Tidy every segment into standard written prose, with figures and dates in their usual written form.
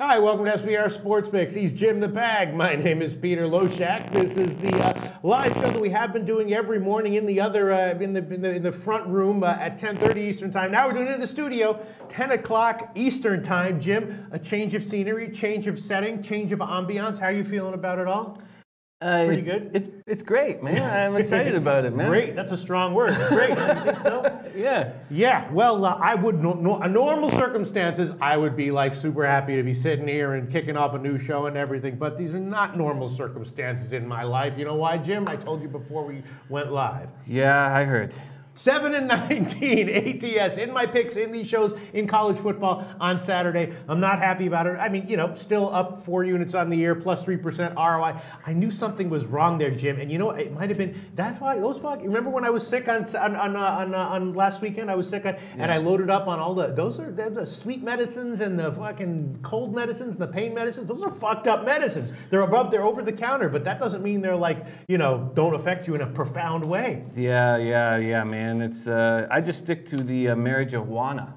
Hi, welcome to SBR Sportsbook. He's Jim the Bag. My name is Peter Loshak. This is the live show that we have been doing every morning in the other in the front room at 10:30 Eastern Time. Now we're doing it in the studio, 10 o'clock Eastern Time. Jim, a change of scenery, change of setting, change of ambiance. How are you feeling about it all? Pretty good? It's great, man. I'm excited about it, man. Great. That's a strong word. Great. Huh? You think so? Yeah. Yeah. Well, I would, normal circumstances, I would be like super happy to be sitting here and kicking off a new show and everything, but these are not normal circumstances in my life. You know why, Jim? I told you before we went live. Yeah, I heard. 7-19 ATS in my picks in these shows in college football on Saturday. I'm not happy about it. I mean, you know, still up 4 units on the year, plus 3% ROI. I knew something was wrong there, Jim. And you know, it might have been that's why those fuck. Remember when I was sick on last weekend? I was sick and I loaded up on all those are the sleep medicines and the fucking cold medicines and the pain medicines. Those are fucked up medicines. They're over the counter, but that doesn't mean they're like, you know, don't affect you in a profound way. Yeah, man. It's I just stick to the marijuana.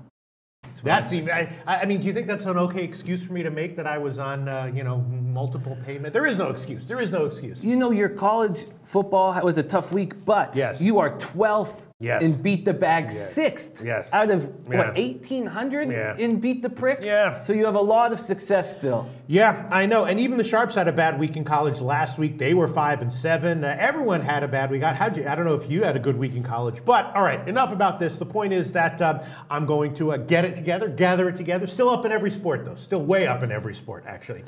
I mean, do you think that's an okay excuse for me to make that I was on, you know, multiple payment? There is no excuse. There is no excuse. You know, your college football was a tough week, but yes. You are 12th in Beat the Bag, 6th out of, what, 1,800 in Beat the Prick? Yeah. So you have a lot of success still. Yeah, I know. And even the Sharps had a bad week in college last week. They were 5-7. Everyone had a bad week. I don't know if you had a good week in college. But, all right, enough about this. The point is that I'm going to gather it together. Still up in every sport, though. Still way up in every sport, actually.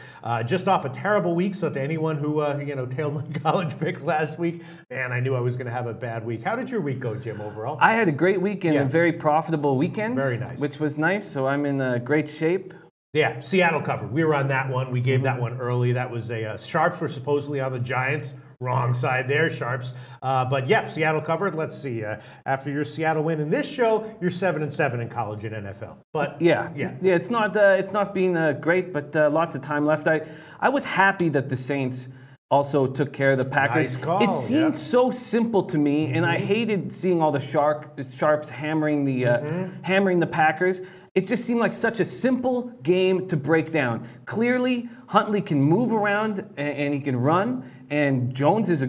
Just off a terrible week. So to anyone who, you know, tailed my college picks last week, man, I knew I was going to have a bad week. How did your week go, Jim, overall? I had a great week and a very profitable weekend. Very nice. Which was nice. So I'm in great shape. Yeah, Seattle covered. We were on that one. We gave that one early. That was a Sharps were supposedly on the Giants. Wrong side there, Sharps. But yeah, Seattle covered. Let's see. After your Seattle win in this show, you're 7-7 in college and NFL. But yeah. It's not been great, but lots of time left. I was happy that the Saints also took care of the Packers. Nice call, it seemed so simple to me, and I hated seeing all the Sharps hammering the Packers. It just seemed like such a simple game to break down. Clearly, Huntley can move around and he can run, and Jones is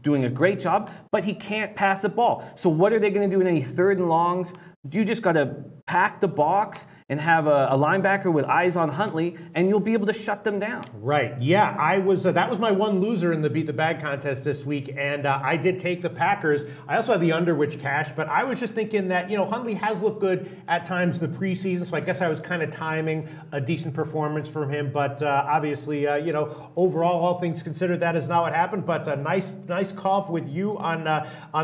doing a great job, but he can't pass the ball. So what are they going to do in any 3rd and longs? You just got to pack the box and have a linebacker with eyes on Huntley, and you'll be able to shut them down. Right. Yeah, I was. That was my one loser in the Beat the Bag contest this week, and I did take the Packers. I also had the under, which cashed, but I was just thinking that, you know, Huntley has looked good at times in the preseason, so I guess I was kind of timing a decent performance from him. But obviously, you know, overall, all things considered, that is not what happened. But a nice call with you on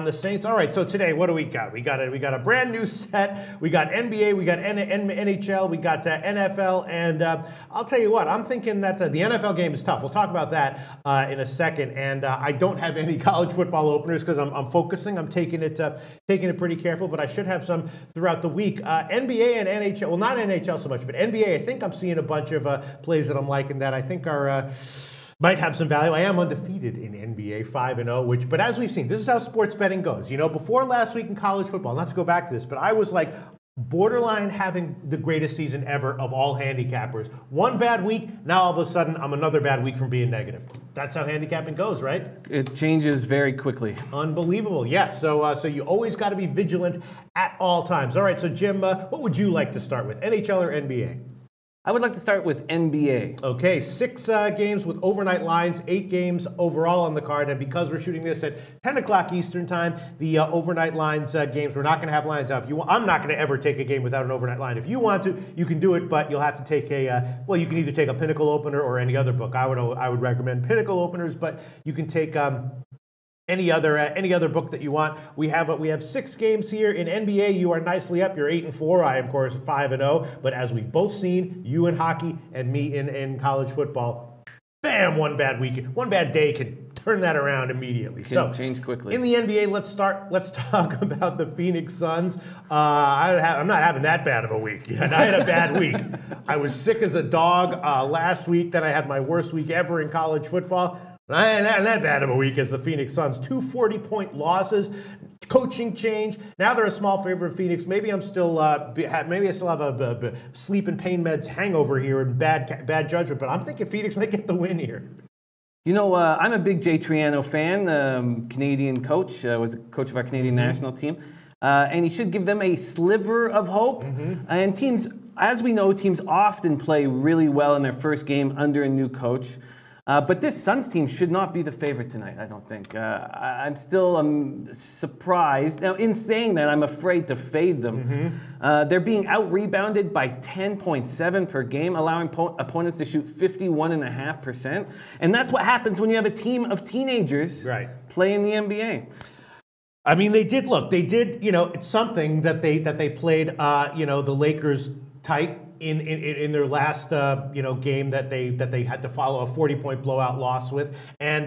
the Saints. All right. So today, what do we got? We got a brand new set. We got NBA. We got NHL. We got NFL, and I'll tell you what, I'm thinking that the NFL game is tough. We'll talk about that in a second, and I don't have any college football openers because I'm focusing. I'm taking it pretty careful, but I should have some throughout the week. NBA and NHL, well, not NHL so much, but NBA, I think I'm seeing a bunch of plays that I'm liking that I think are might have some value. I am undefeated in NBA, 5-0, but as we've seen, this is how sports betting goes. You know, before last week in college football, not to go back to this, but I was like, borderline having the greatest season ever of all handicappers. One bad week, now all of a sudden I'm another bad week from being negative. That's how handicapping goes, right? It changes very quickly. Unbelievable, yes. So you always got to be vigilant at all times. All right, so Jim, what would you like to start with, NHL or NBA? I would like to start with NBA. Okay, 6 games with overnight lines, 8 games overall on the card. And because we're shooting this at 10 o'clock Eastern time, the overnight lines games, we're not going to have lines out. I'm not going to ever take a game without an overnight line. If you want to, you can do it, but you'll have to take you can either take a Pinnacle opener or any other book. I would recommend Pinnacle openers, but you can take any other book that you want. We have 6 games here in NBA. You are nicely up. You're 8-4. I am, of course, 5-0. But as we've both seen, you in hockey and me in college football, bam, one bad day can turn that around immediately. Can change quickly. In the NBA, let's talk about the Phoenix Suns. I'm not having that bad of a week. I had a bad week. I was sick as a dog last week. Then I had my worst week ever in college football. Not that bad of a week as the Phoenix Suns. 2 40-point losses. coaching change. Now they're a small favorite of Phoenix. Maybe I'm still, maybe I still have a sleep and pain meds hangover here and bad judgment, but I'm thinking Phoenix might get the win here. You know, I'm a big Jay Triano fan, Canadian coach, was a coach of our Canadian national team. And he should give them a sliver of hope. And teams, as we know, teams often play really well in their first game under a new coach. But this Suns team should not be the favorite tonight, I don't think. I'm still surprised. Now, in saying that, I'm afraid to fade them. They're being out-rebounded by 10.7 per game, allowing opponents to shoot 51.5%. And that's what happens when you have a team of teenagers play in the NBA. I mean, they did, you know, it's something that they played, you know, the Lakers tight in their last game that they had to follow a 40-point blowout loss with, and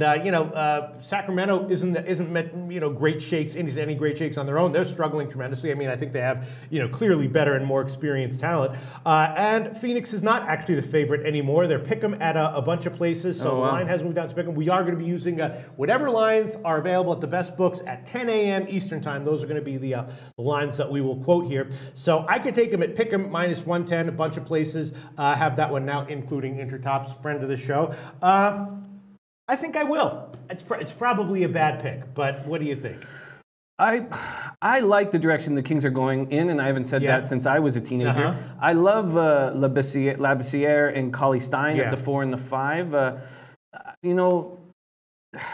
Sacramento isn't great shakes, any great shakes on their own. They're struggling tremendously. I mean, I think they have clearly better and more experienced talent, and Phoenix is not actually the favorite anymore. They're pick'em at a bunch of places, so the line has moved down to pick'em. We are going to be using whatever lines are available at the best books at 10 a.m. Eastern time. Those are going to be the lines that we will quote here. So I could take them at pick'em minus 110. Bunch of places have that one now, including Intertop's friend of the show. I think I will. It's probably a bad pick, but what do you think? I like the direction the Kings are going in, and I haven't said that since I was a teenager. I love Labissiere and Cauley Stein at the 4 and the 5. All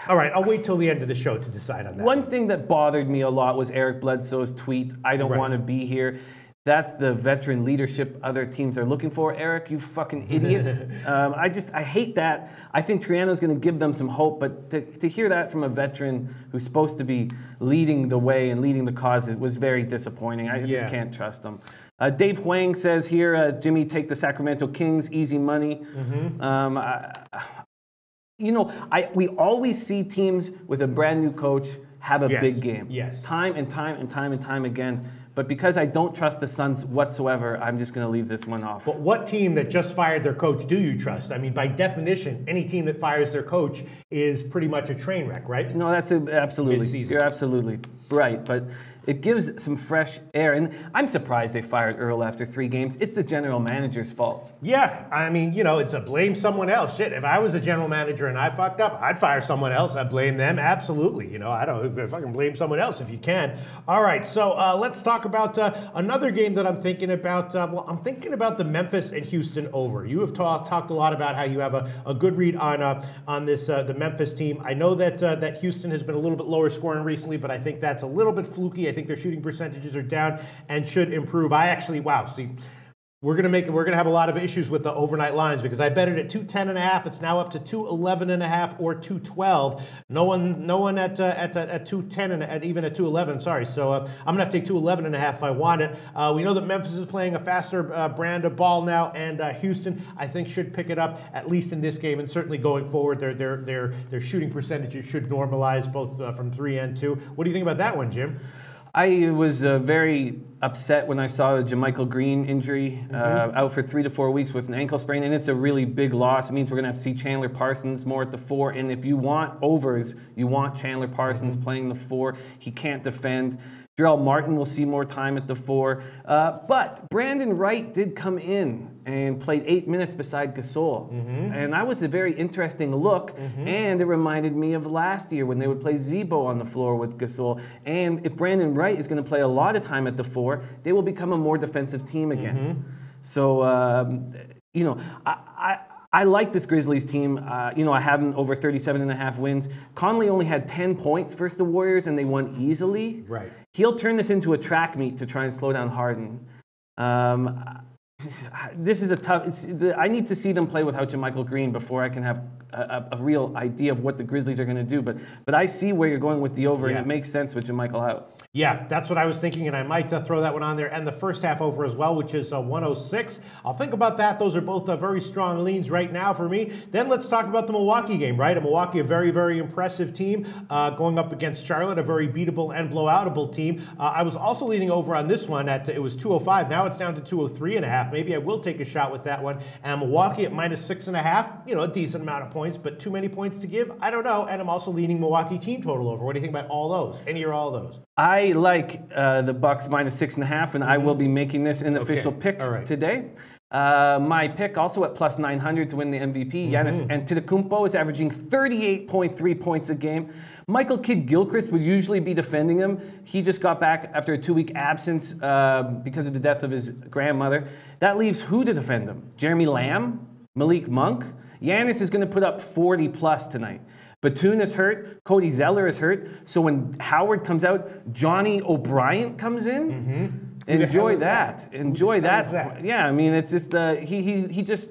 right, I'll wait till the end of the show to decide on that. One thing that bothered me a lot was Eric Bledsoe's tweet, "I don't want to be here." That's the veteran leadership other teams are looking for. Eric, you fucking idiot. I hate that. I think Triano's going to give them some hope, but to hear that from a veteran who's supposed to be leading the way and leading the cause, it was very disappointing. I just can't trust him. Dave Huang says here, Jimmy, take the Sacramento Kings, easy money. We always see teams with a brand new coach have a big game. Time and time again. But because I don't trust the Suns whatsoever, I'm just going to leave this one off. But what team that just fired their coach do you trust? I mean, by definition, any team that fires their coach is pretty much a train wreck, right? No, that's absolutely. Mid-season. You're absolutely right. But it gives some fresh air. And I'm surprised they fired Earl after 3 games. It's the general manager's fault. Yeah, I mean, it's a blame someone else. Shit, if I was a general manager and I fucked up, I'd fire someone else. I'd blame them. Absolutely. I don't fucking blame someone else if you can. All right, so let's talk about another game that I'm thinking about. I'm thinking about the Memphis and Houston over. You have talked a lot about how you have a good read on this the Memphis team. I know that Houston has been a little bit lower scoring recently, but I think that's a little bit fluky. I think their shooting percentages are down and should improve. We're gonna have a lot of issues with the overnight lines because I bet it at 210.5. It's now up to 211.5 or 212. No one at 210 and even at 211. Sorry, so I'm gonna have to take 211.5 if I want it. We know that Memphis is playing a faster brand of ball now, and Houston I think should pick it up at least in this game and certainly going forward. Their shooting percentages should normalize both from 3 and 2. What do you think about that one, Jim? I was very upset when I saw the JaMychal Green injury, out for 3 to 4 weeks with an ankle sprain, and it's a really big loss. It means we're going to have to see Chandler Parsons more at the 4, and if you want overs, you want Chandler Parsons playing the 4. He can't defend. Jarrell Martin will see more time at the 4. But Brandon Wright did come in and played 8 minutes beside Gasol. And that was a very interesting look. And it reminded me of last year when they would play Zebo on the floor with Gasol. And if Brandon Wright is going to play a lot of time at the 4, they will become a more defensive team again. So, I like this Grizzlies team. I have them over 37.5 wins. Conley only had 10 points versus the Warriors, and they won easily. Right. He'll turn this into a track meet to try and slow down Harden. This is a tough. I need to see them play without JaMychal Green before I can have a real idea of what the Grizzlies are going to do. But I see where you're going with the over, and it makes sense with JaMychal out. Yeah, that's what I was thinking, and I might throw that one on there. And the first half over as well, which is 106. I'll think about that. Those are both very strong leans right now for me. Then let's talk about the Milwaukee game, right? Milwaukee, a very, very impressive team going up against Charlotte, a very beatable and blowoutable team. I was also leaning over on this one it was 205. Now it's down to 203.5. Maybe I will take a shot with that one. And Milwaukee at minus 6.5. A decent amount of points, but too many points to give? I don't know. And I'm also leaning Milwaukee team total over. What do you think about all those? Any or all of those? I like the Bucks -6.5, and I will be making this an official pick today. My pick also at plus 900 to win the MVP. Giannis Antetokounmpo is averaging 38.3 points a game. Michael Kidd-Gilchrist would usually be defending him. He just got back after a 2-week absence because of the death of his grandmother. That leaves who to defend him? Jeremy Lamb? Malik Monk? Giannis is going to put up 40 plus tonight. Batum is hurt. Cody Zeller is hurt. So when Howard comes out, Johnny O'Brien comes in. Enjoy that. Enjoy that. Yeah, I mean, it's just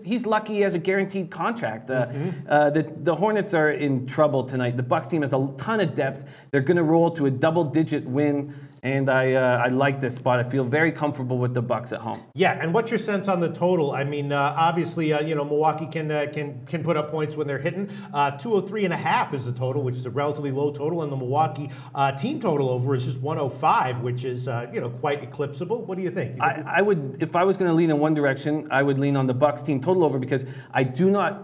he's lucky he has a guaranteed contract. The Hornets are in trouble tonight. The Bucks team has a ton of depth. They're going to roll to a double-digit win. And I like this spot. I feel very comfortable with the Bucks at home. Yeah, and what's your sense on the total? I mean, obviously, Milwaukee can put up points when they're hitting. 203.5 is the total, which is a relatively low total, and the Milwaukee team total over is just 105, which is quite eclipsable. What do you think? I would, if I was going to lean in one direction, I would lean on the Bucks team total over because I do not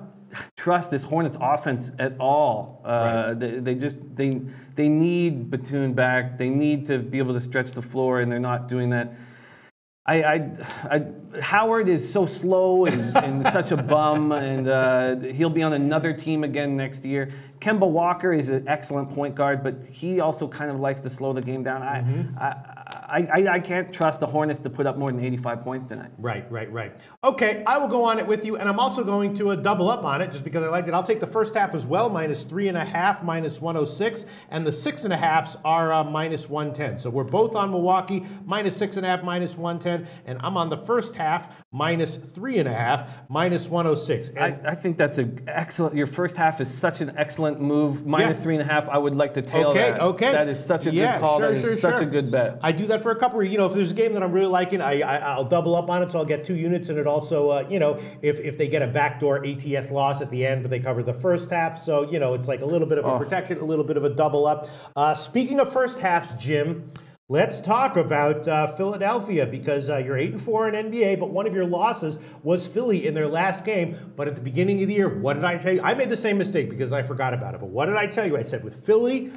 trust this Hornets offense at all. They need Batum back. They need to be able to stretch the floor, and they're not doing that. Howard is so slow and such a bum, and he'll be on another team again next year. Kemba Walker is an excellent point guard, but he also kind of likes to slow the game down. I can't trust the Hornets to put up more than 85 points tonight. Right. Okay, I will go on it with you, and I'm also going to double up on it just because I liked it. I'll take the first half as well, -3.5, -106, and the 6.5s are -110. So we're both on Milwaukee, -6.5, -110, and I'm on the first half, -3.5, -106. I think that's an excellent. Your first half is such an excellent move. -3.5. I would like to tail that. Okay. That is such a good call. That is such a good bet. I do that for a couple of, if there's a game that I'm really liking, I'll double up on it, so I'll get 2 units, and it also, if they get a backdoor ATS loss at the end, but they cover the first half, so, it's like a little bit of a protection, a little bit of a double up. Speaking of first halves, Jim, let's talk about Philadelphia, because you're 8-4 in NBA, but one of your losses was Philly in their last game. But at the beginning of the year, what did I tell you? I made the same mistake because I forgot about it, but what did I tell you? I said with Philly,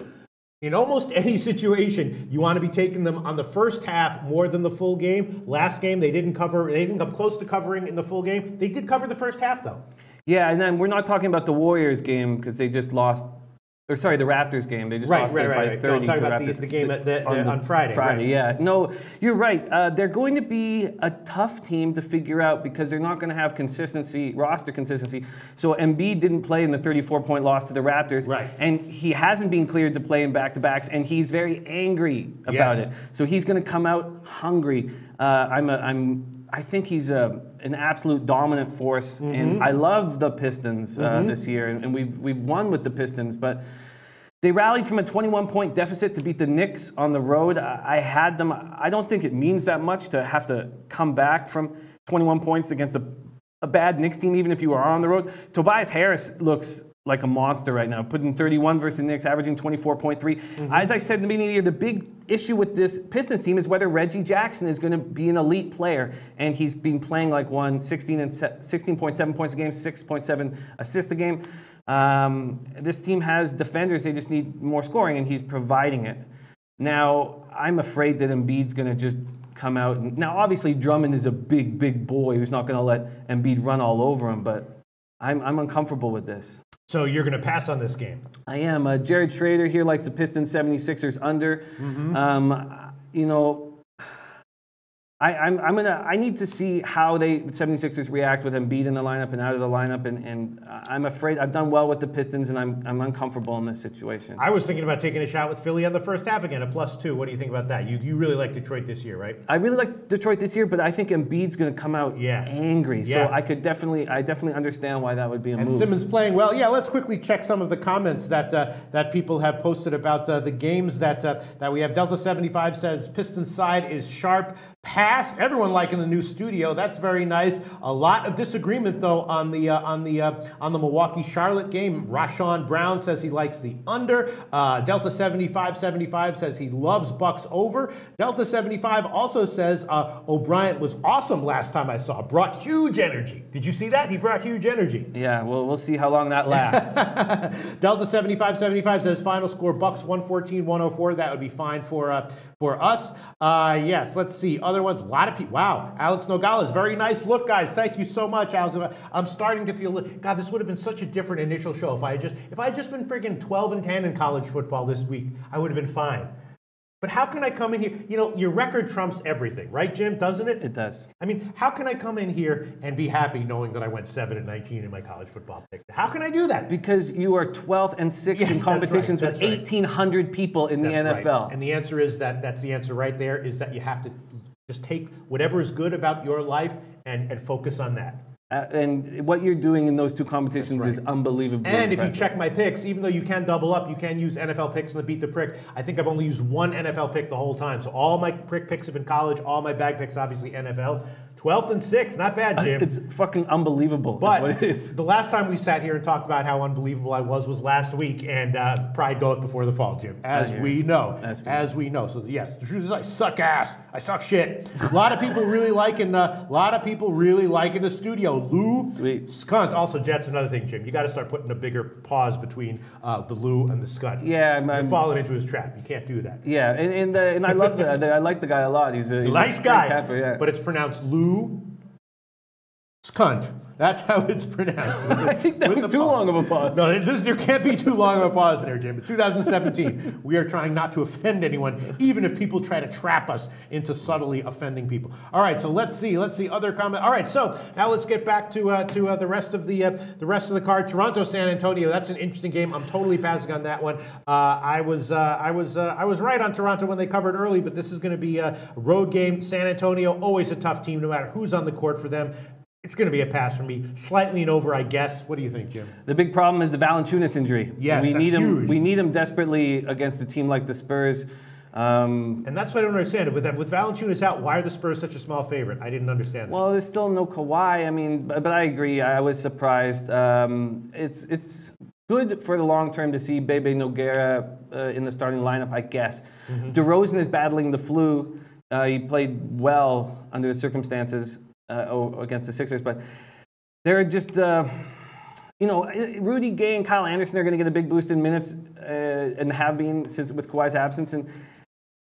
in almost any situation, you want to be taking them on the first half more than the full game. Last game, they didn't cover. They didn't come close to covering in the full game. They did cover the first half, though. Yeah, and then we're not talking about the Warriors game because they just lost. Or sorry, the Raptors game. They just lost it by 30 no, I'm talking to about Raptors. the game on Friday. Friday, yeah. No, you're right. They're going to be a tough team to figure out because they're not going to have roster consistency. So Embiid didn't play in the 34-point loss to the Raptors. Right. And he hasn't been cleared to play in back-to-backs, and he's very angry about it. So he's going to come out hungry. I think he's an absolute dominant force, and I love the Pistons this year, and we've won with the Pistons, but they rallied from a 21-point deficit to beat the Knicks on the road. I had them. I don't think it means that much to have to come back from 21 points against a bad Knicks team, even if you are on the road. Tobias Harris looks like a monster right now, putting 31 versus the Knicks, averaging 24.3. As I said in the beginning of the year, the big issue with this Pistons team is whether Reggie Jackson is going to be an elite player, and he's been playing like 16.7 points a game, 6.7 assists a game. This team has defenders, they just need more scoring, and he's providing it. Now, I'm afraid that Embiid's going to just come out. Now, obviously, Drummond is a big boy who's not going to let Embiid run all over him, but I'm uncomfortable with this. So you're going to pass on this game? I am. Jared Schrader here likes the Pistons 76ers under. I need to see how the 76ers react with Embiid in the lineup and out of the lineup, and I'm afraid I've done well with the Pistons, and I'm uncomfortable in this situation. I was thinking about taking a shot with Philly on the first half again, a +2. What do you think about that? You really like Detroit this year, right? I really like Detroit this year, but I think Embiid's going to come out angry. So I definitely understand why that would be a move. And Simmons playing well. Yeah, let's quickly check some of the comments that people have posted about the games that we have. Delta 75 says Pistons side is sharp. pass. Everyone liking the new studio. That's very nice. A lot of disagreement though on the Milwaukee Charlotte game. Rashawn Brown says he likes the under. Delta 7575 says he loves Bucks over. Delta 75 also says O'Brien was awesome last time I saw. Brought huge energy. Did you see that? He brought huge energy. Yeah, well, we'll see how long that lasts. Delta 7575 says final score Bucks 114-104. That would be fine for us. Yes, let's see. Other ones, a lot of people. Wow, Alex Nogales, very nice look, guys. Thank you so much, Alex. I'm starting to feel, God, this would have been such a different initial show if I had just been freaking 12-10 in college football this week. I would have been fine. But how can I come in here? You know, your record trumps everything, right, Jim? Doesn't it? It does. I mean, how can I come in here and be happy knowing that I went 7-19 in my college football pick? How can I do that? Because you are 12th and 6th in competitions with 1,800 people in the NFL. Right. And the answer is that's the answer right there, is that you have to just take whatever is good about your life and focus on that. And what you're doing in those two competitions is unbelievable. And if you check my picks, even though you can double up, you can use NFL picks in the Beat the Prick. I think I've only used one NFL pick the whole time. So all my prick picks have been college. All my bag picks, obviously, NFL. 12th and 6th, not bad, Jim. It's fucking unbelievable. But what it is. The last time we sat here and talked about how unbelievable I was last week, and pride goeth before the fall, Jim. As we know. So yes, the truth is I suck ass. I suck shit. A lot of people really liking the studio. Lou Skunt. Also, Jets, another thing, Jim. You got to start putting a bigger pause between the Lou and the Skunt. Yeah, you're falling into his trap. You can't do that. Yeah, and I love I like the guy a lot. He's a nice guy. Capper, yeah. But it's pronounced Lou Skunt. That's how it's pronounced. I think that was too long of a pause. No, there can't be too long of a pause there, Jim. It's 2017. We are trying not to offend anyone, even if people try to trap us into subtly offending people. All right, so let's see other comment. All right, so now let's get back to the rest of the card. Toronto, San Antonio. That's an interesting game. I'm totally passing on that one. I was right on Toronto when they covered early, but this is going to be a road game. San Antonio, always a tough team, no matter who's on the court for them. It's going to be a pass for me. Slightly an over, I guess. What do you think, Jim? The big problem is the Valanciunas injury. Yes, we need him. Huge. We need him desperately against a team like the Spurs. And that's what I don't understand. With Valanciunas out, why are the Spurs such a small favorite? I didn't understand that. Well, there's still no Kawhi. I mean, but I agree. I was surprised. It's good for the long term to see Bebe Nogueira in the starting lineup, I guess. Mm-hmm. DeRozan is battling the flu. He played well under the circumstances. Against the Sixers, but they're just, Rudy Gay and Kyle Anderson are going to get a big boost in minutes and have been since with Kawhi's absence.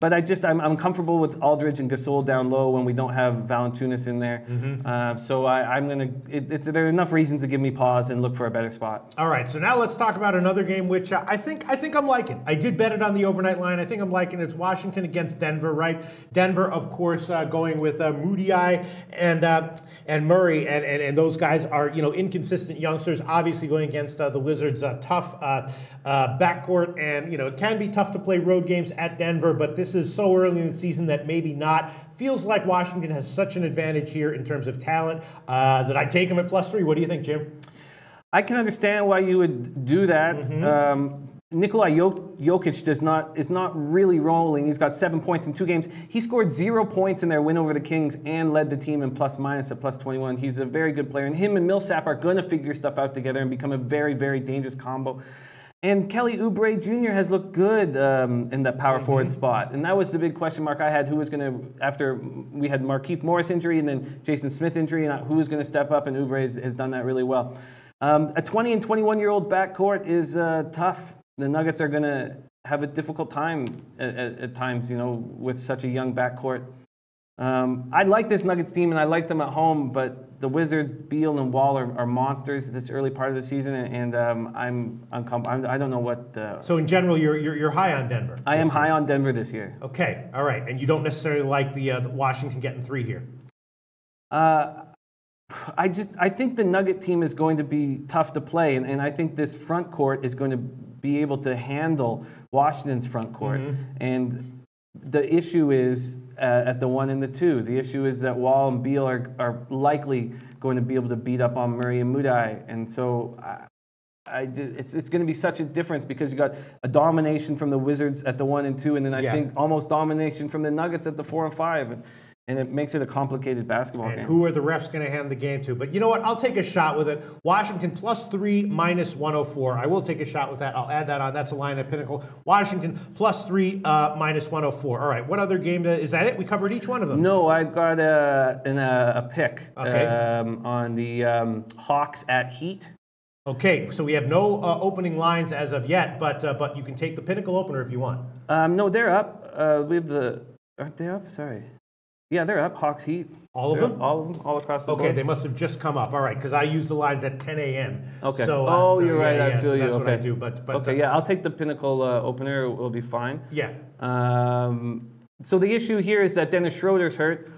But I'm comfortable with Aldridge and Gasol down low when we don't have Valanciunas in there. Mm-hmm. So there are enough reasons to give me pause and look for a better spot. All right, so now let's talk about another game which I think I'm liking. I did bet it on the overnight line. I think I'm liking it. It's Washington against Denver, right? Denver, of course, going with Moody and Murray, and those guys are inconsistent youngsters. Obviously, going against the Wizards, tough backcourt, and it can be tough to play road games at Denver. But this is so early in the season that maybe not. Feels like Washington has such an advantage here in terms of talent that I take them at +3. What do you think, Jim? I can understand why you would do that. Mm-hmm. Nikola Jokic is not really rolling. He's got 7 points in 2 games. He scored 0 points in their win over the Kings and led the team in plus-minus at +21. He's a very good player. And him and Millsap are going to figure stuff out together and become a very, very dangerous combo. And Kelly Oubre Jr. has looked good in that power forward spot. And that was the big question mark I had. Who was going to, after we had Markieff Morris injury and then Jason Smith injury, and who was going to step up, and Oubre has done that really well. A 20 and 21-year-old backcourt is tough. The Nuggets are going to have a difficult time at times, with such a young backcourt. I like this Nuggets team, and I like them at home, but the Wizards, Beal and Wall are monsters this early part of the season, and I don't know what. So in general, you're high on Denver. I am high on Denver this year. Okay, all right, and you don't necessarily like the Washington getting 3 here. I think the Nugget team is going to be tough to play, and I think this front court is going to be able to handle Washington's front court. Mm-hmm. And the issue is at the 1 and the 2. The issue is that Wall and Beal are likely going to be able to beat up on Murray and Moody. And so it's going to be such a difference because you got a domination from the Wizards at the 1 and 2, and then I think almost domination from the Nuggets at the 4 and 5. and it makes it a complicated basketball And game. who are the refs going to hand the game to? But you know what? I'll take a shot with it. Washington +3 minus 104. I will take a shot with that. I'll add that on. That's a line at Pinnacle. Washington +3 minus 104. All right. What other game is that? It? We covered each one of them. No, I've got a pick on the Hawks at Heat. Okay, so we have no opening lines as of yet, but you can take the Pinnacle opener if you want. No, they're up. We have the. Aren't they up? Sorry. Yeah, they're up. Hawks, Heat. All of them? All of them, all across the board. Okay, they must have just come up. All right, because I use the lines at 10 a.m. Okay. So, you're right. I feel so you. that's Okay. what I do. But okay, yeah, I'll take the Pinnacle opener. It will be fine. Yeah. So the issue here is that Dennis Schroeder's hurt,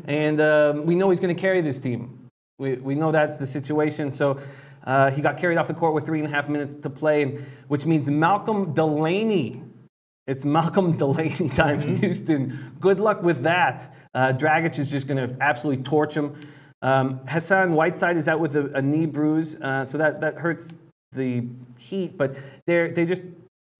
and we know he's going to carry this team. We know that's the situation. So he got carried off the court with 3.5 minutes to play, which means Malcolm Delaney. It's Malcolm Delaney time in Houston. Good luck with that. Dragic is just going to absolutely torch him. Hassan Whiteside is out with a knee bruise, so that hurts the Heat. But they just,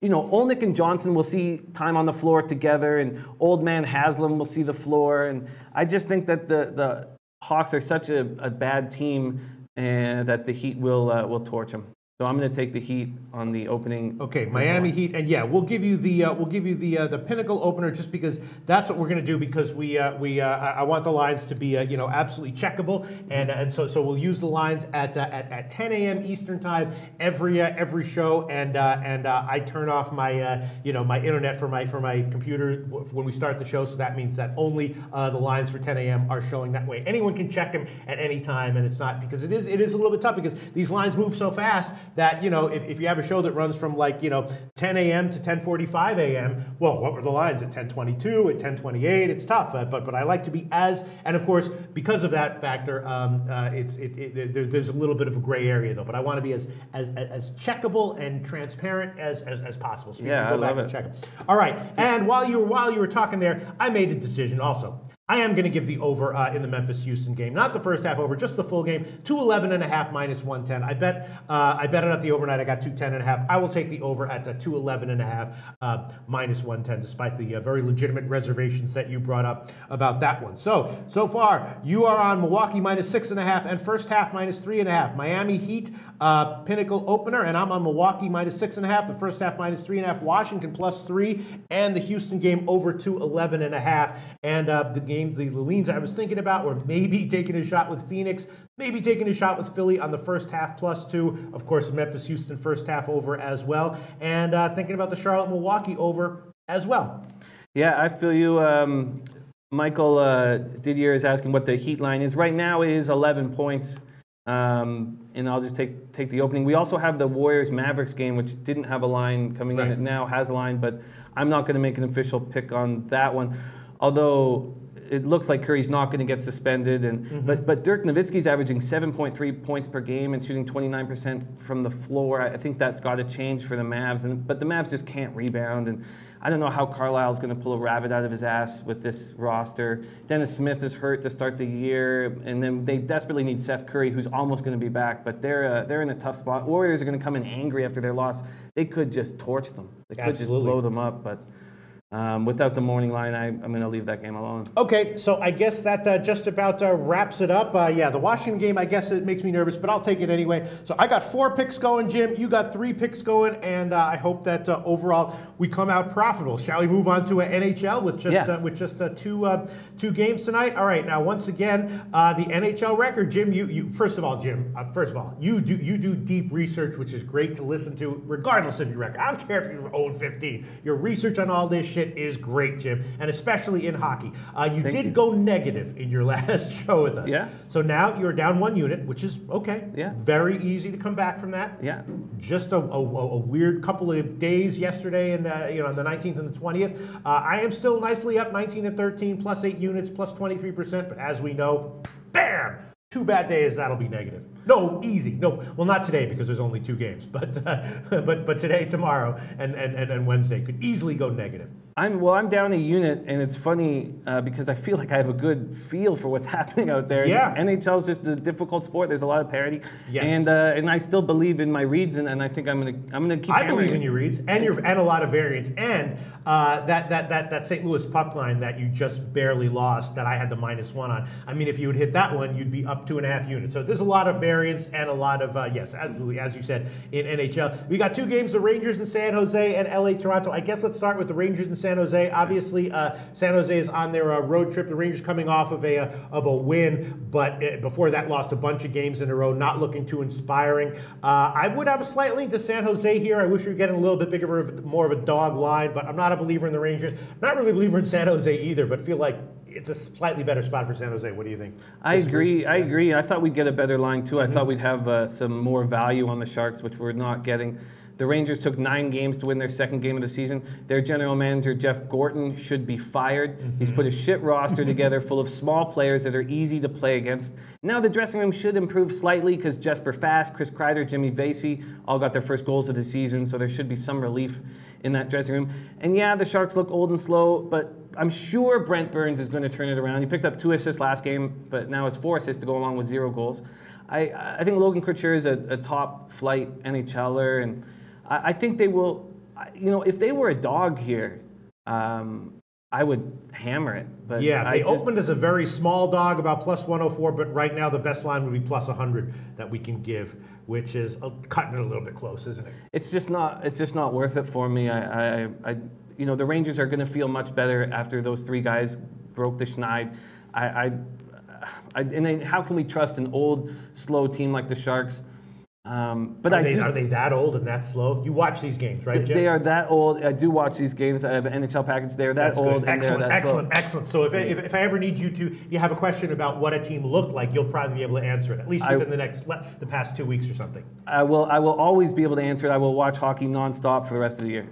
Olnick and Johnson will see time on the floor together, and Old Man Haslam will see the floor. And I just think that the Hawks are such a bad team, and that the Heat will torch them. So I'm going to take the Heat on the opening. Okay, Miami Heat, and yeah, we'll give you the Pinnacle opener just because that's what we're going to do because I want the lines to be absolutely checkable, and so we'll use the lines at 10 a.m. Eastern time every show, and I turn off my my internet for my computer when we start the show, so that means that only the lines for 10 a.m. are showing that way. Anyone can check them at any time, and it's not because it is a little bit tough because these lines move so fast that if you have a show that runs from 10 a.m. to 10:45 a.m. well, what were the lines at 10:22 at 10:28? It's tough, but I like to be and of course because of that factor, there's a little bit of a gray area though. But I want to be as checkable and transparent as possible. So you can go back and check it. All right, and while you were talking there, I made a decision also. I am going to give the over in the Memphis-Houston game. Not the first half over, just the full game. 211.5 minus 110. I bet it at the overnight. I got 210.5. I will take the over at 211.5 minus 110, despite the very legitimate reservations that you brought up about that one. So far, you are on Milwaukee minus 6.5 and first half minus 3.5. Miami Heat Pinnacle opener, and I'm on Milwaukee minus 6.5, the first half minus 3.5. Washington +3, and the Houston game over 211.5. And the leans I was thinking about were maybe taking a shot with Phoenix, maybe taking a shot with Philly on the first half +2. Of course, Memphis-Houston first half over as well. And thinking about the Charlotte-Milwaukee over as well. Yeah, I feel you. Michael Didier is asking what the Heat line is. Right now it is 11 points. And I'll just take the opening. We also have the Warriors-Mavericks game, which didn't have a line coming in. It now has a line, but I'm not going to make an official pick on that one. Although it looks like Curry's not going to get suspended, but Dirk Nowitzki's averaging 7.3 points per game and shooting 29% from the floor. I think that's got to change for the Mavs, but the Mavs just can't rebound, and I don't know how Carlisle's going to pull a rabbit out of his ass with this roster. Dennis Smith is hurt to start the year, and then they desperately need Seth Curry, who's almost going to be back, but they're in a tough spot. Warriors are going to come in angry after their loss. They could just torch them. They could just blow them up, but without the morning line, I'm going to leave that game alone. Okay, so I guess that just about wraps it up. Yeah, the Washington game, I guess it makes me nervous, but I'll take it anyway. So I got 4 picks going, Jim. You got 3 picks going, and I hope that overall we come out profitable. Shall we move on to NHL with just two games tonight? All right. Now, once again, the NHL record, Jim. You first of all, you do deep research, which is great to listen to, regardless of your record. I don't care if you're 0-15. Your research on all this shit is great, Jim, and especially in hockey. You did go negative in your last show with us. Yeah. So now you're down 1 unit, which is okay. Yeah. Very easy to come back from that. Yeah. Just a weird couple of days yesterday, and on the 19th and the 20th. I am still nicely up 19 and 13, plus 8 units, plus 23%. But as we know, bam! 2 bad days, that'll be negative. No, easy. No, well, not today because there's only 2 games, but today, tomorrow, and Wednesday could easily go negative. I'm down a unit, and it's funny because I feel like I have a good feel for what's happening out there. Yeah. NHL is just a difficult sport. There's a lot of parity. Yes. And I still believe in my reads, and I think I'm gonna keep. I believe in your reads and a lot of variance, and that St. Louis puck line that you just barely lost that I had the -1 on. I mean, if you would hit that one, you'd be up 2.5 units. So there's a lot of variance and a lot of yes, absolutely, as you said, in NHL. We got 2 games: the Rangers in San Jose and LA Toronto. I guess let's start with the Rangers in San Jose. Obviously, San Jose is on their road trip. The Rangers coming off of a win, but before that lost a bunch of games in a row, not looking too inspiring. I would have a slight lean to San Jose here. I wish we were getting a little bit bigger, more of a dog line, but I'm not a believer in the Rangers. Not really a believer in San Jose either, but feel like it's a slightly better spot for San Jose. What do you think? I agree. I thought we'd get a better line too. I thought we'd have some more value on the Sharks, which we're not getting. The Rangers took 9 games to win their second game of the season. Their general manager, Jeff Gorton, should be fired. He's put a shit roster together full of small players that are easy to play against. Now the dressing room should improve slightly because Jesper Fast, Chris Kreider, Jimmy Vesey all got their first goals of the season, so there should be some relief in that dressing room. And yeah, the Sharks look old and slow, but I'm sure Brent Burns is going to turn it around. He picked up 2 assists last game, but now it's 4 assists to go along with 0 goals. I think Logan Couture is a top-flight NHLer, and I think they will, if they were a dog here, I would hammer it. But yeah, they opened as a very small dog, about +104, but right now the best line would be +100 that we can give, which is cutting it a little bit close, isn't it? It's just not worth it for me. The Rangers are going to feel much better after those 3 guys broke the schneid. And how can we trust an old, slow team like the Sharks? But are they that old and that slow? You watch these games, right, Jim? They are that old. I do watch these games. I have an NHL package. They're that old. Excellent. So if I ever need you have a question about what a team looked like, you'll probably be able to answer it, at least within the past 2 weeks or something. I will always be able to answer it. I will watch hockey nonstop for the rest of the year.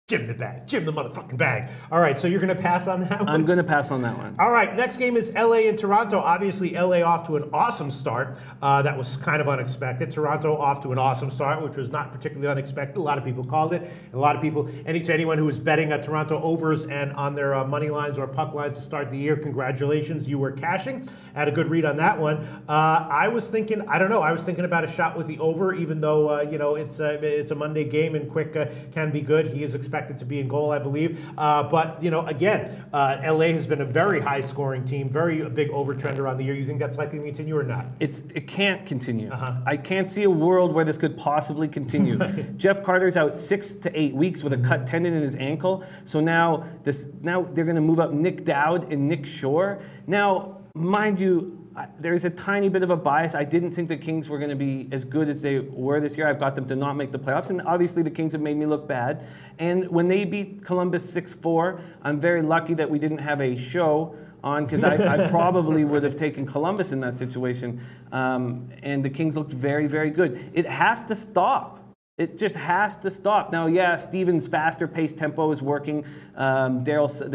Jim the Bag. Jim the motherfucking Bag. All right, so you're going to pass on that one? I'm going to pass on that one. All right, next game is LA and Toronto. Obviously, LA off to an awesome start. That was kind of unexpected. Toronto off to an awesome start, which was not particularly unexpected. A lot of people called it. And a lot of people, anyone who was betting Toronto overs and on their money lines or puck lines to start the year, congratulations, you were cashing. Had a good read on that one. I was thinking about a shot with the over, even though it's a Monday game and Quick can be good. He is expected to be in goal, I believe. But again, LA has been a very high-scoring team, very big over-trender on the year. You think that's likely to continue or not? It can't continue. I can't see a world where this could possibly continue. Jeff Carter's out 6 to 8 weeks with a cut tendon in his ankle. So now they're going to move up Nick Dowd and Nick Shore. Now, mind you, there's a tiny bit of a bias. I didn't think the Kings were going to be as good as they were this year. I've got them to not make the playoffs, and obviously the Kings have made me look bad. And when they beat Columbus 6-4, I'm very lucky that we didn't have a show on, because I probably would have taken Columbus in that situation. And the Kings looked very, very good. It has to stop. It just has to stop. Now, yeah, Stevens' faster paced tempo is working. Obviously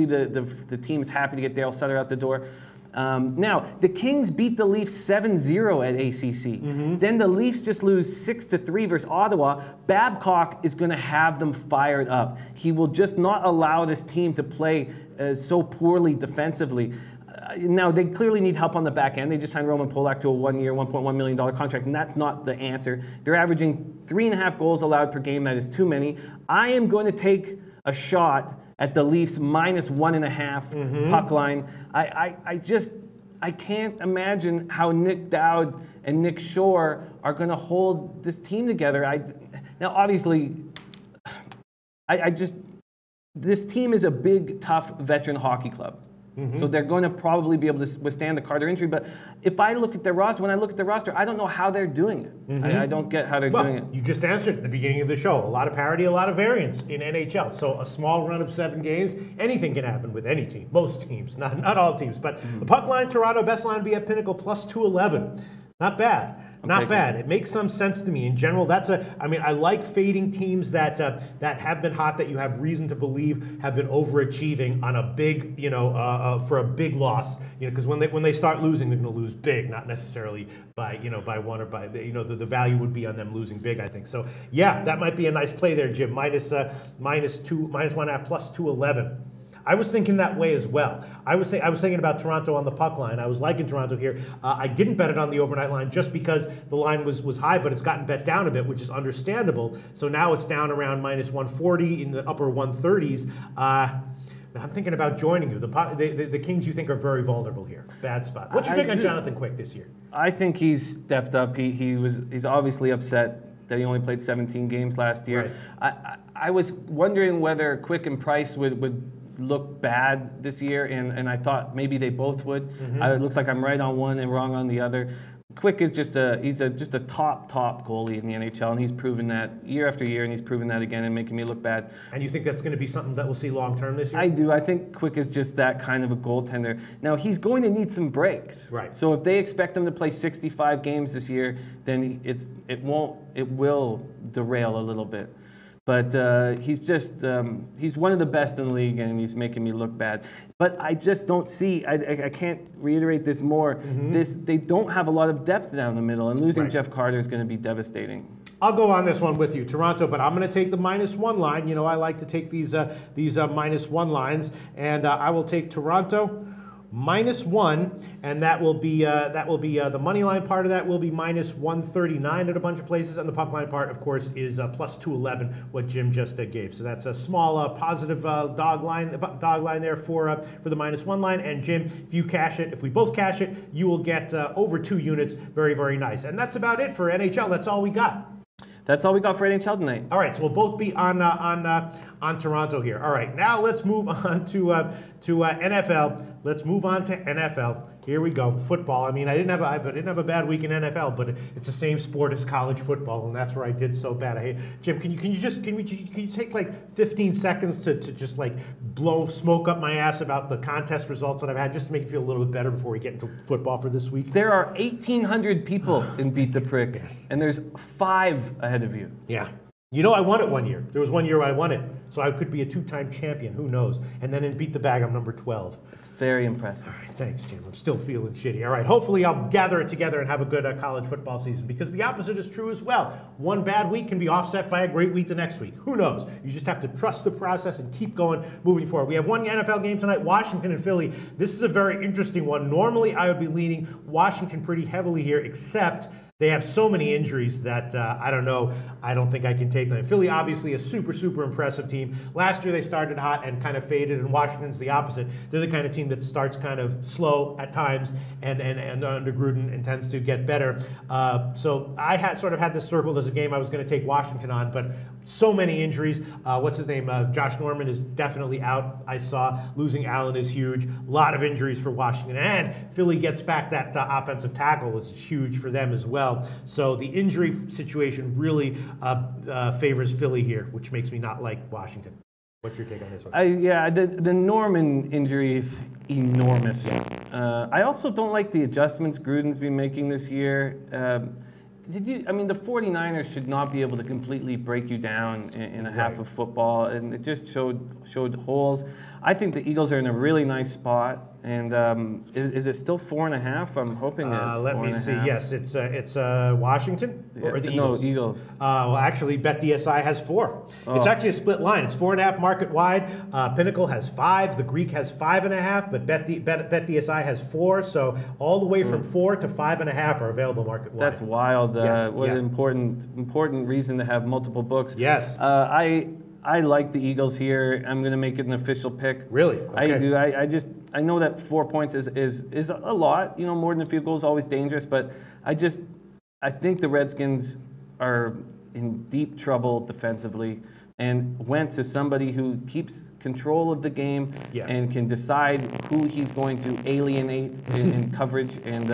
the team is happy to get Daryl Sutter out the door. Now, the Kings beat the Leafs 7-0 at ACC. Then the Leafs just lose 6-3 versus Ottawa. Babcock is going to have them fired up. He will just not allow this team to play so poorly defensively. Now, they clearly need help on the back end. They just signed Roman Polak to a 1-year, $1.1 million contract, and that's not the answer. They're averaging 3.5 goals allowed per game. That is too many. I am going to take a shot at the Leafs -1.5 puck line. I can't imagine how Nick Dowd and Nick Shore are going to hold this team together. Now, obviously, this team is a big, tough veteran hockey club. So they're going to probably be able to withstand the Carter injury. But if I look at their roster, I don't know how they're doing it. I don't get how they're doing it. You just answered at the beginning of the show. A lot of parity, a lot of variance in NHL. So a small run of 7 games, anything can happen with any team. Most teams, not all teams. But the puck line, Toronto, best line be at Pinnacle +211. Not bad. Not bad. It makes some sense to me. In general, I mean, I like fading teams that have been hot, that you have reason to believe have been overachieving on a big, for a big loss. Because when they start losing, they're going to lose big, not necessarily by one or by, the value would be on them losing big, I think. So yeah, that might be a nice play there, Jim. Minus 1.5 plus 211. I was thinking that way as well. I was thinking about Toronto on the puck line. I was liking Toronto here. I didn't bet it on the overnight line just because the line was high, but it's gotten bet down a bit, which is understandable. So now it's down around minus 140 in the upper 130s. I'm thinking about joining you. The Kings, you think, are very vulnerable here. Bad spot. What's your take on Jonathan Quick this year? I think he's stepped up. He's obviously upset that he only played 17 games last year. Right. I was wondering whether Quick and Price would look bad this year, and I thought maybe they both would. It looks like I'm right on one and wrong on the other. Quick is just a top goalie in the NHL, and he's proven that year after year, and he's proven that again and making me look bad. And you think that's going to be something that we'll see long term this year? I do. I think Quick is just that kind of a goaltender. Now he's going to need some breaks. Right. So if they expect him to play 65 games this year, then it will derail a little bit. But he's one of the best in the league, and he's making me look bad. But I just don't see, I can't reiterate this more, they don't have a lot of depth down the middle, and losing Jeff Carter is going to be devastating. I'll go on this one with you, Toronto, but I'm going to take the -1 line. I like to take these -1 lines, and I will take Toronto -1, and that will be the money line part of that will be -139 at a bunch of places, and the puck line part, of course, is plus 211, what Jim just gave. So that's a small positive dog line there for the -1 line. And Jim, if we both cash it, you will get over 2 units. Very, very nice. And that's about it for NHL. That's all we got. That's all we got for NHL tonight. All right, so we'll both be on Toronto here. All right, now let's move on to NFL. Let's move on to NFL. Here we go, football. I mean, I didn't have a bad week in NFL, but it's the same sport as college football, and that's where I did so bad. I hate. Jim, can you take like 15 seconds to just like blow smoke up my ass about the contest results that I've had, just to make you feel a little bit better before we get into football for this week? There are 1,800 people in Beat the Prick, and there's 5 ahead of you. Yeah. I won it one year. There was one year I won it. So I could be a 2-time champion. Who knows? And then in Beat the Bag, I'm number 12. It's very impressive. All right, thanks, Jim. I'm still feeling shitty. All right, hopefully I'll gather it together and have a good college football season, because the opposite is true as well. One bad week can be offset by a great week the next week. Who knows? You just have to trust the process and keep going, moving forward. We have one NFL game tonight, Washington and Philly. This is a very interesting one. Normally, I would be leaning Washington pretty heavily here, except they have so many injuries that I don't know. I don't think I can take them. Philly, obviously, a super, super impressive team. Last year, they started hot and kind of faded, and Washington's the opposite. They're the kind of team that starts kind of slow at times and under Gruden and tends to get better. So I had this circled as a game I was going to take Washington on, but so many injuries. What's his name? Josh Norman is definitely out. I saw losing Allen is huge. A lot of injuries for Washington. And Philly gets back that offensive tackle, which is huge for them as well. So the injury situation really favors Philly here, which makes me not like Washington. What's your take on this one? The Norman injury is enormous. I also don't like the adjustments Gruden's been making this year. The 49ers should not be able to completely break you down in a half of football, and it just showed holes. I think the Eagles are in a really nice spot. And is it still 4.5? I'm hoping it's 4.5. Let me see. Yes, it's Washington or the Eagles. No, Eagles. Well, actually, BetDSI has 4. Oh. It's actually a split line. It's 4.5 market wide. Pinnacle has 5. The Greek has 5.5, but BetDSI has 4. So all the way from 4 to 5.5 are available market wide. That's wild. What an important reason to have multiple books. Yes. I like the Eagles here. I'm going to make it an official pick. Really? Okay. I do. I know that 4 points is a lot. More than a field goal is always dangerous, but I think the Redskins are in deep trouble defensively. And Wentz is somebody who keeps control of the game and can decide who he's going to alienate in coverage. And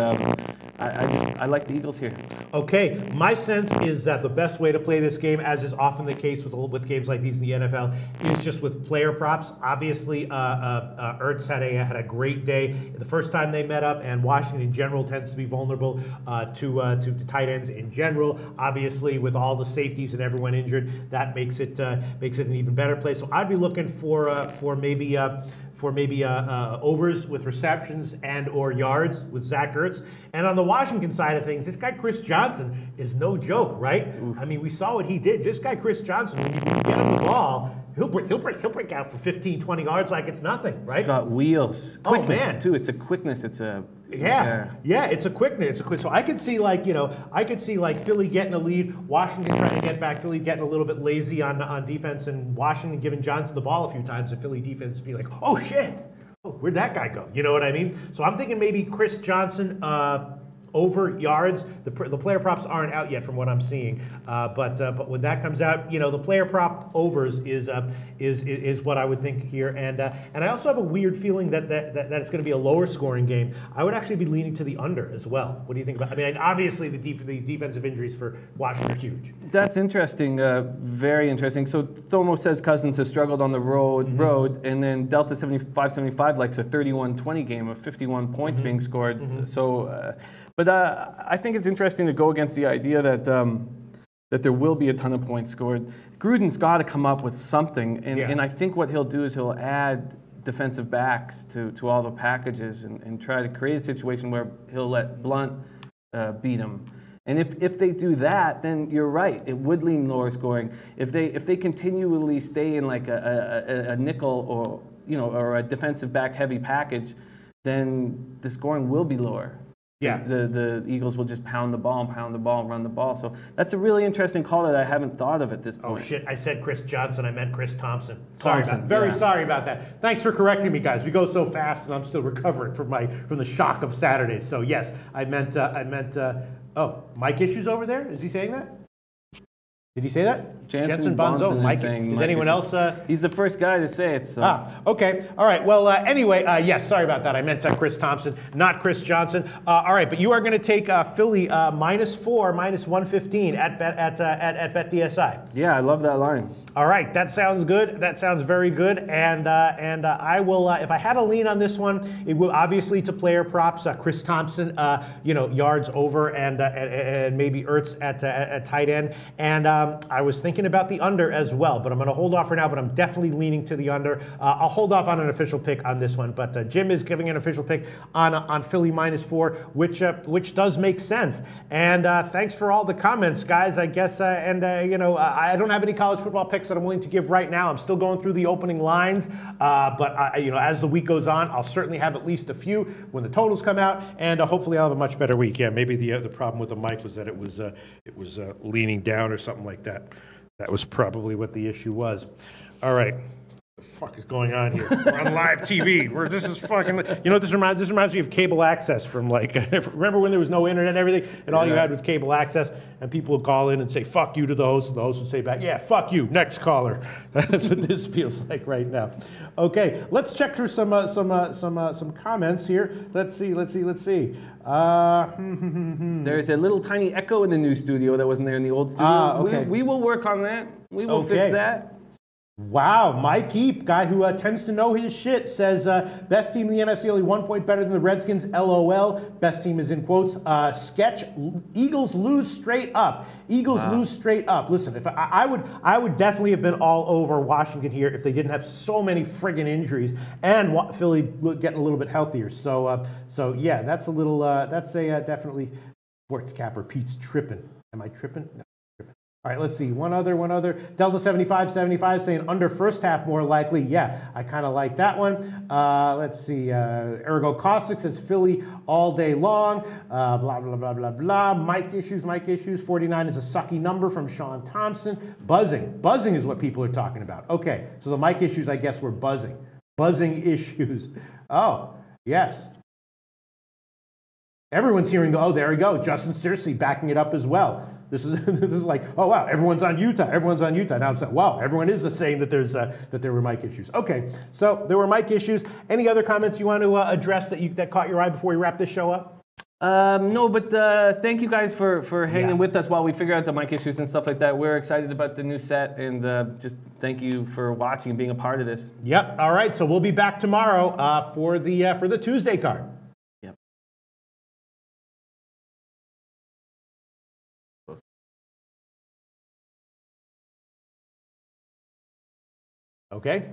I like the Eagles here. Okay, my sense is that the best way to play this game, as is often the case with games like these in the NFL, is just with player props. Obviously, Ertz had a great day the first time they met up, and Washington in general tends to be vulnerable to tight ends in general. Obviously, with all the safeties and everyone injured, that makes it an even better play. So I'd be looking for maybe overs with receptions and or yards with Zach Ertz. And on the Washington side of things, this guy Chris Johnson is no joke, right? Oof. I mean, we saw what he did. This guy Chris Johnson, when you get him the ball, he'll break out for 15, 20 yards like it's nothing, right? He's got wheels. Quickness, too. It's a quickness. It's a... Yeah, it's a quickness. So I could see Philly getting a lead, Washington trying to get back, Philly getting a little bit lazy on defense, and Washington giving Johnson the ball a few times, and Philly defense would be like, oh shit, where'd that guy go? You know what I mean? So I'm thinking maybe Chris Johnson over yards. The player props aren't out yet from what I'm seeing, but when that comes out, the player prop overs is what I would think here, and I also have a weird feeling that it's going to be a lower scoring game. I would actually be leaning to the under as well. What do you think about? I mean, obviously the defensive injuries for Washington are huge. That's interesting, very interesting. So Thomo says Cousins has struggled on the road, and then Delta 75-75 likes a 31-20 game of 51 points being scored. So. But I think it's interesting to go against the idea that there will be a ton of points scored. Gruden's got to come up with something, and I think what he'll do is he'll add defensive backs to all the packages and try to create a situation where he'll let Blunt beat him. And if they do that, then you're right. It would lean lower scoring. If they continually stay in like a nickel or a defensive back heavy package, then the scoring will be lower. Yeah, the Eagles will just pound the ball, run the ball. So that's a really interesting call that I haven't thought of at this point. Oh shit! I said Chris Johnson. I meant Chris Thompson. Sorry, sorry about that. Thanks for correcting me, guys. We go so fast, and I'm still recovering from the shock of Saturday. So yes, I meant. Oh, mic issues over there. Is he saying that? Did he say that? Jensen Bonzo. Mike. Is anyone else? He's the first guy to say it. So. Okay. All right. Well, anyway, yes, sorry about that. I meant Chris Thompson, not Chris Johnson. All right, but you are going to take Philly -4, -115 at BetDSI. Yeah, I love that line. All right, that sounds good. That sounds very good. And I will, if I had a lean on this one, it will obviously to player props. Chris Thompson, yards over, and maybe Ertz at tight end. And I was thinking about the under as well, but I'm going to hold off for now. But I'm definitely leaning to the under. I'll hold off on an official pick on this one. But Jim is giving an official pick on Philly -4, which does make sense. And thanks for all the comments, guys. I guess I don't have any college football picks that I'm willing to give right now. I'm still going through the opening lines, but as the week goes on, I'll certainly have at least a few when the totals come out, and hopefully I'll have a much better week. Yeah, maybe the problem with the mic was that it was leaning down or something like that. That was probably what the issue was. All right. What the fuck is going on here? We're on live TV. This is fucking. This reminds me of cable access from remember when there was no internet and everything, and all you had was cable access, and people would call in and say "fuck you" to the host, and the host would say back, "Yeah, fuck you." Next caller. That's what this feels like right now. Okay, let's check through some comments here. Let's see. There's a little tiny echo in the new studio that wasn't there in the old studio. Okay. We will work on that. We will fix that. Wow, Mike Eep, guy who tends to know his shit, says best team in the NFC, only 1 point better than the Redskins, LOL. Best team is in quotes. Sketch, Eagles lose straight up. Lose straight up. Listen, if I would definitely have been all over Washington here if they didn't have so many friggin' injuries and Philly getting a little bit healthier. So yeah, that's a little, definitely, Sports Capper Pete's tripping. Am I tripping? No. All right, let's see. One other. Delta 75 saying under first half more likely. Yeah, I kind of like that one. Let's see. Ergo Caustic says Philly all day long. Blah, blah, blah, blah, blah. Mic issues. 49 is a sucky number from Sean Thompson. Buzzing is what people are talking about. Okay, so the mic issues, I guess, were buzzing. Buzzing issues. Oh, yes. Everyone's hearing, there we go. Justin Searcy backing it up as well. This is like, oh wow, everyone's on Utah. Now it's like, wow, everyone is saying that that there were mic issues. Okay, so there were mic issues. Any other comments you want to address that caught your eye before we wrap this show up? No, but thank you guys for hanging with us while we figure out the mic issues and stuff like that. We're excited about the new set, and just thank you for watching and being a part of this. Yep. All right. So we'll be back tomorrow for the Tuesday card. Yep. Okay.